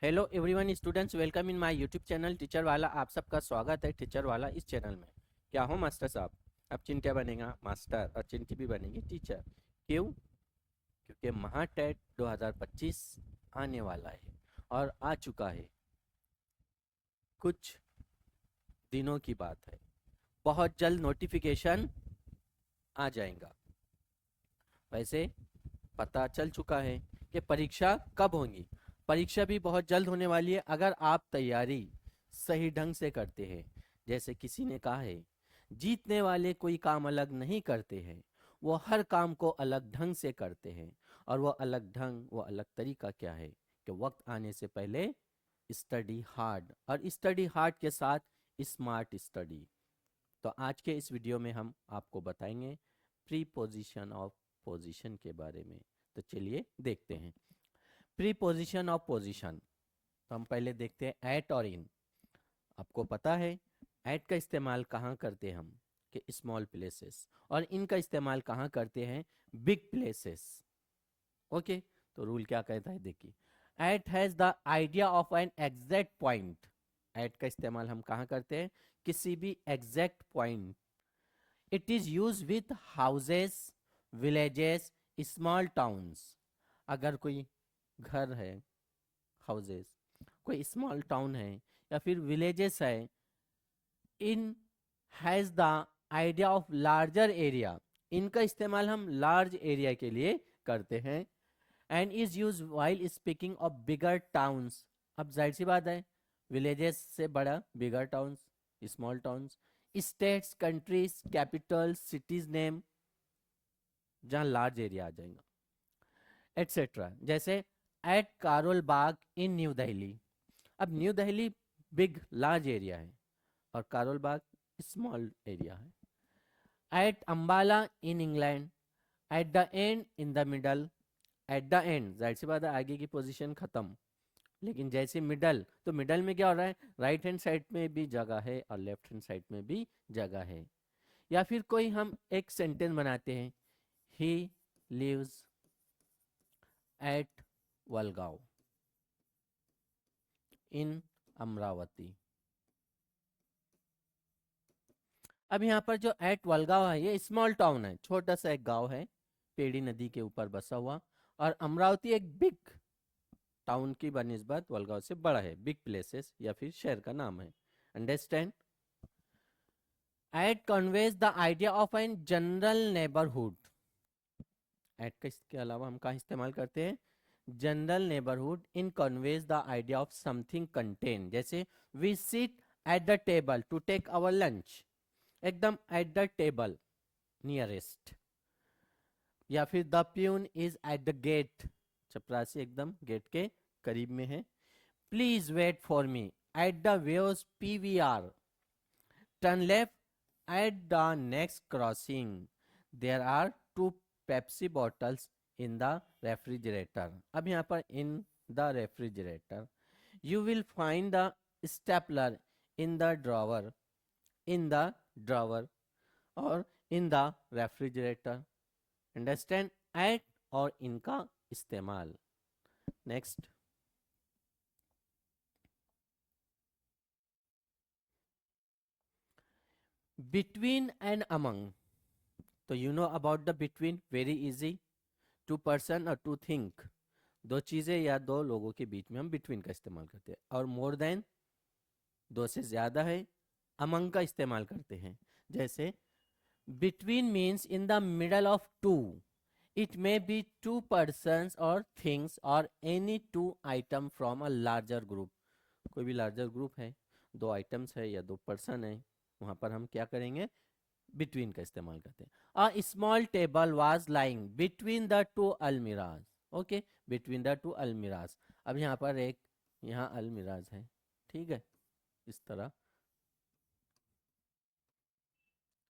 Hello everyone students, welcome in my YouTube channel teacher वाला। आप सबका स्वागत है टीचर वाला इस चैनल में। क्या हो मास्टर साहब, अब चिंट्या बनेगा मास्टर और चिंटी भी बनेगी टीचर। क्यों? क्योंकि महाटेट 2025 आने वाला है और आ चुका है। कुछ दिनों की बात है, बहुत जल्द नोटिफिकेशन आ जाएगा। वैसे पता चल चुका है कि परीक्षा कब होगी। परीक्षा भी बहुत जल्द होने वाली है अगर आप तैयारी सही ढंग से करते हैं। जैसे किसी ने कहा है, जीतने वाले कोई काम अलग नहीं करते हैं, वो हर काम को अलग ढंग से करते हैं। और वो अलग ढंग, वो अलग तरीका क्या है कि वक्त आने से पहले स्टडी हार्ड, और स्टडी हार्ड के साथ स्मार्ट स्टडी। तो आज के इस वीडियो में हम आपको बताएंगे प्री पोजीशन ऑफ पोजीशन के बारे में। तो चलिए देखते हैं प्री पोजीशन ऑफ पोजीशन। तो हम पहले देखते हैं एट और इन। आपको पता है एट का इस्तेमाल कहाँ करते हैं हम, कि स्मॉल प्लेसेस, और इन का इस्तेमाल कहाँ करते हैं, बिग प्लेसेस। ओके, तो रूल क्या कहता है देखिए, at has the idea of an exact point. At का इस्तेमाल हम कहाँ करते हैं, किसी भी exact point. It is use with houses, villages, small towns. अगर कोई घर है, हाउसेस, कोई स्मॉल टाउन है या फिर विलेजेस है, in has the idea of larger area. इनका इस्तेमाल हम लार्ज एरिया के लिए करते हैं। And is use while speaking of bigger towns. अब जाहिर सी बात है, विलेजेस से बड़ा bigger towns, small towns, states, countries, capital, cities name, जहाँ लार्ज एरिया आ जाएगा, एटसेट्रा। जैसे एट कारोल बाग इन न्यू दिल्ली। अब New Delhi big large area है और कारोल बाग स्मॉल एरिया है। At Ambala in England. At the end, in the middle. At the end, जाहिर सी बात है आगे की पोजीशन खत्म, लेकिन जैसे मिडल, तो मिडल में क्या हो रहा है, राइट हैंड साइड में भी जगह है और लेफ्ट हैंड साइड में भी जगह है। या फिर कोई हम एक सेंटेंस बनाते हैं, ही लिव्स एट वलगांव इन अमरावती। अब यहाँ पर जो एट वलगांव है, ये स्मॉल टाउन है, छोटा सा एक गांव है, पेड़ी नदी के ऊपर बसा हुआ। और अमरावती एक बिग टाउन की बनिस्बत वलगांव से बड़ा है, बिग प्लेसेस या फिर शहर का नाम है। Understand? At conveys the idea of an general neighbourhood. At का इसके अलावा हम कहाँ इस्तेमाल करते हैं, general neighbourhood. In conveys the idea of something contain. जैसे we sit at the table to take our lunch, एकदम एट द टेबल नियरेस्ट। या फिर the peon is at the gate, चपरासी एकदम गेट के करीब में है। Please wait for me at the where's PVR. Turn left at the next crossing. There are two Pepsi bottles in the refrigerator. अब यहाँ पर in the refrigerator. You will find the stapler in the drawer, in the drawer और in the refrigerator. Understand? At और इनका इस्तेमाल। Next, between and among. तो you know about the between, very easy. Two person और two thing, दो चीजें या दो लोगों के बीच में हम बिटवीन का इस्तेमाल करते हैं। और मोर देन, दो से ज्यादा है, अमंग का इस्तेमाल करते हैं। जैसे between means in the middle of two. It may be two persons और थिंग्स और any two item from a larger group. कोई भी लार्जर ग्रुप है, दो आइटम्स है या दो पर्सन है, वहां पर हम क्या करेंगे, बिटवीन का इस्तेमाल करते हैं। A small table was lying between the two almirahs. Okay, between the two almirahs. अब यहाँ पर एक, यहाँ अलमीराज है, ठीक है, इस तरह,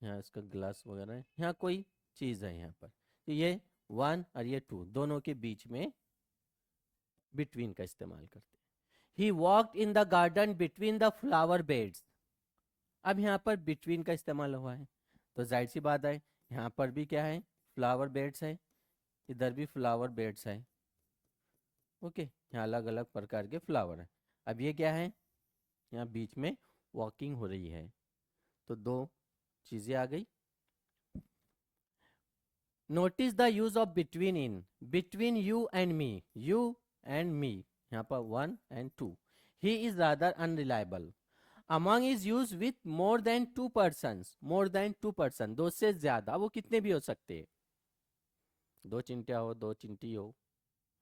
यहाँ इसका ग्लास वगैरह है, यहाँ कोई चीज है यहाँ पर, तो ये वन और ये टू, दोनों के बीच में बिटवीन का इस्तेमाल करते हैं। He walked in the garden between the flower beds. अब यहाँ पर बिटवीन का इस्तेमाल हुआ है, तो जाहिर सी बात है यहाँ पर भी क्या है, फ्लावर बेड्स है, इधर भी फ्लावर बेड्स है। ओके, यहाँ अलग अलग प्रकार के फ्लावर है। अब ये क्या है, यहाँ बीच में वॉकिंग हो रही है, तो दो चीजें आ गई। Notice the use of between in, between you and me, you and me, यहाँ पर 1 and 2। He is rather unreliable. Among is use with more than 2 persons, more than 2 person, दो से ज्यादा, वो कितने भी हो सकते हैं, दो चिंटिया हो, दो चिंटी हो,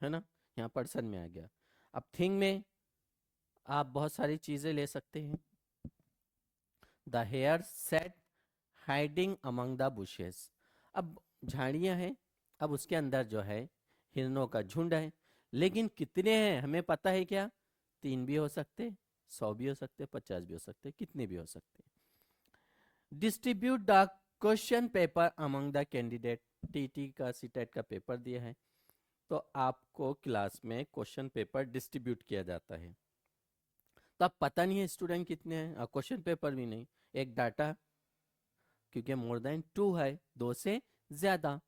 है ना, यहाँ पर्सन में आ गया। अब थिंग में आप बहुत सारी चीजें ले सकते हैं। The hare sat hiding among the bushes. अब झाड़ियां हैं, अब उसके अंदर जो है हिरणों का झुंड है, लेकिन कितने हैं हमें पता है क्या, 3 भी हो सकते, 100 भी हो सकते, 50 भी हो सकते, कितने भी हो सकते। Distribute the question paper among the candidate. TT का सीटेट का पेपर दिया है, तो आपको क्लास में क्वेश्चन पेपर डिस्ट्रीब्यूट किया जाता है। तो अब पता नहीं है स्टूडेंट कितने हैं, और क्वेश्चन पेपर भी नहीं, एक डाटा, क्योंकि मोर देन 2 है, 2 से ज्यादा।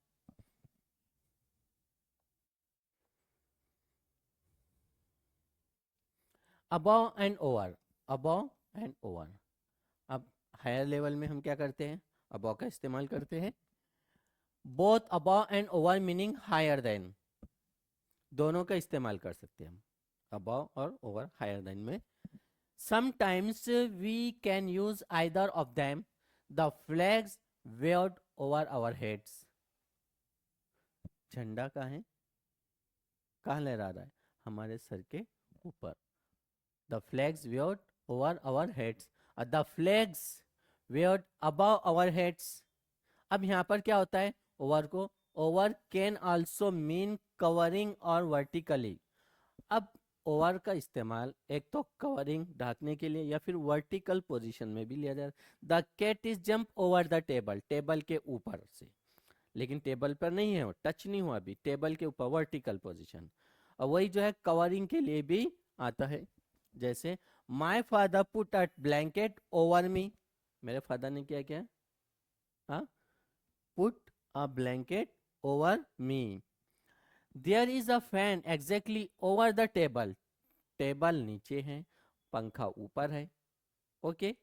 Above and over, above and over. अब हायर लेवल में हम क्या करते हैं, अबव का इस्तेमाल करते हैं। Both above and over meaning higher than, दोनों का इस्तेमाल कर सकते हैं हम, अबव और ओवर, हायर देन में। Sometimes we can use either of them. The flags waved over our heads. झंडा कहाँ है, कहाँ लहरा रहा है, हमारे सर के ऊपर। The flags waved over our heads. The flags waved above our heads. अब यहाँ पर क्या होता है, ओवर को, over can also mean covering और वर्टिकली। अब ओवर का इस्तेमाल एक तो कवरिंग, ढकने के लिए, या फिर वर्टिकल पोजीशन में भी लिया जाए। The cat is jump over the table, table के ऊपर से, लेकिन टेबल पर नहीं है, वो टच नहीं हुआ अभी, टेबल के ऊपर, वर्टिकल पोजीशन। और वही जो है कवरिंग के लिए भी आता है, जैसे my father put a blanket over me, मेरे फादर ने क्या किया, हाँ, put a blanket over me. There is a fan exactly over the table, table नीचे है, पंखा ऊपर है। ओके,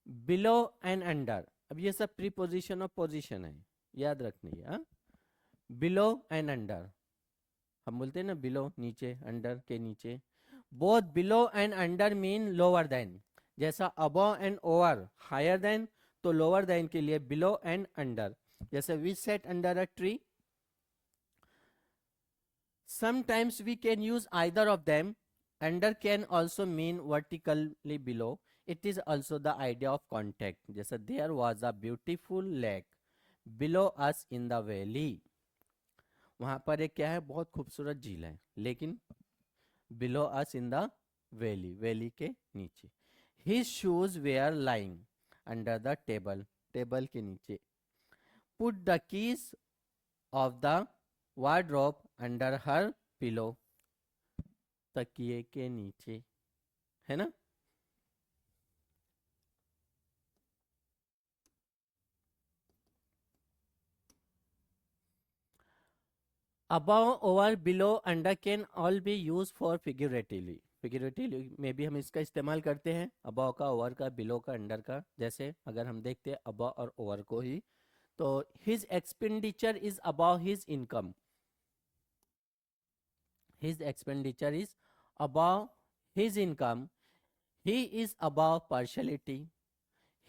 बिलो एंड अंडर, अब ये सब प्रीपोजिशन और पोजीशन है, याद रखनी है। बिलो एंड अंडर, हम बोलते हैं ना, बिलो नीचे, अंडर के नीचे। Both below and under mean lower than, जैसा above and over higher than, तो लोअर देन के लिए बिलो एंड अंडर। जैसे we sit under a tree, sometimes we can use either of them. Under can also mean vertically below. It is also the idea of contact. जैसे there was a beautiful lake below us in the valley. वहां पर एक क्या है, बहुत खूबसूरत झील है, लेकिन below us in the valley, valley के नीचे। His shoes were lying under the table, table के नीचे। Put the keys of the wardrobe under her pillow, तकिए के नीचे, है ना। Above over below under can all B use for figuratively, figuratively में भी हम इसका इस्तेमाल करते हैं, अबव का, ओवर का, बिलो का, अंडर का। जैसे अगर हम देखते हैं अबव और ओवर को ही, तो his expenditure is above his income, his expenditure is above his income. He is above partiality,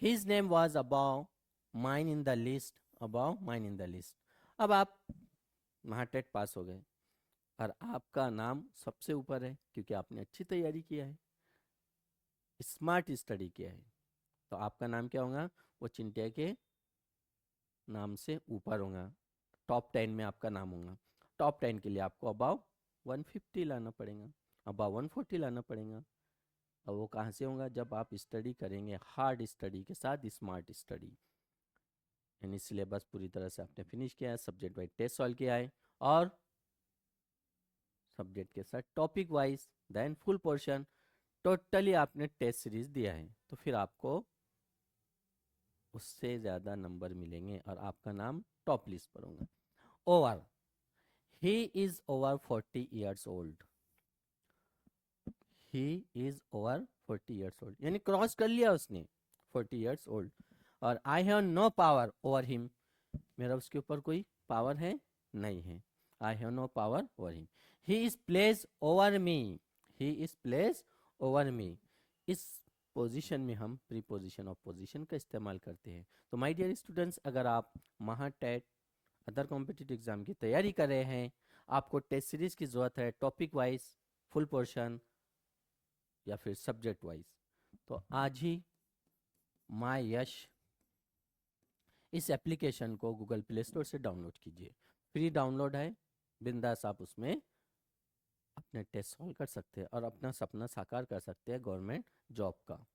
his name was above mine in the list, above mine in the list. अब आप महाटेट पास हो गए और आपका नाम सबसे ऊपर है, क्योंकि आपने अच्छी तैयारी किया है, स्मार्ट स्टडी किया है, तो आपका नाम क्या होगा, वो चिंटिया के नाम से ऊपर होगा, टॉप 10 में आपका नाम होगा। टॉप 10 के लिए आपको अबाव 150 लाना पड़ेगा, अबाव 140 लाना पड़ेगा। और वो कहाँ से होगा, जब आप स्टडी करेंगे हार्ड स्टडी के साथ स्मार्ट स्टडी, यानी सिलेबस पूरी तरह से आपने फिनिश किया है, सब्जेक्ट वाइज टेस्ट सॉल्व किया है, और सब्जेक्ट के साथ topic wise, then full portion, totally आपने टेस्ट सीरीज दिया है, तो फिर आपको उससे ज़्यादा नंबर मिलेंगे और आपका नाम टॉप लिस्ट पर होगा। Over, he is over 40 years old. He is over 40 years old, यानी क्रॉस कर लिया उसने 40 years old. और I have no power over him, मेरा उसके ऊपर कोई पावर है नहीं है. I have no power over him. He is place over me, he is place over me. इस पोजीशन में हम प्रीपोजिशन ऑफ पोजीशन का इस्तेमाल करते हैं. तो माय डियर स्टूडेंट्स, अगर आप महा टेट अदर कॉम्पिटिटिव एग्जाम की तैयारी कर रहे हैं, आपको टेस्ट सीरीज की जरूरत है, टॉपिक वाइज, फुल पोर्शन या फिर सब्जेक्ट वाइज, तो आज ही माय यश इस एप्लीकेशन को गूगल प्ले स्टोर से डाउनलोड कीजिए. फ्री डाउनलोड है, बिंदास आप उसमें अपने टेस्ट सॉल्व कर सकते हैं और अपना सपना साकार कर सकते हैं गवर्नमेंट जॉब का.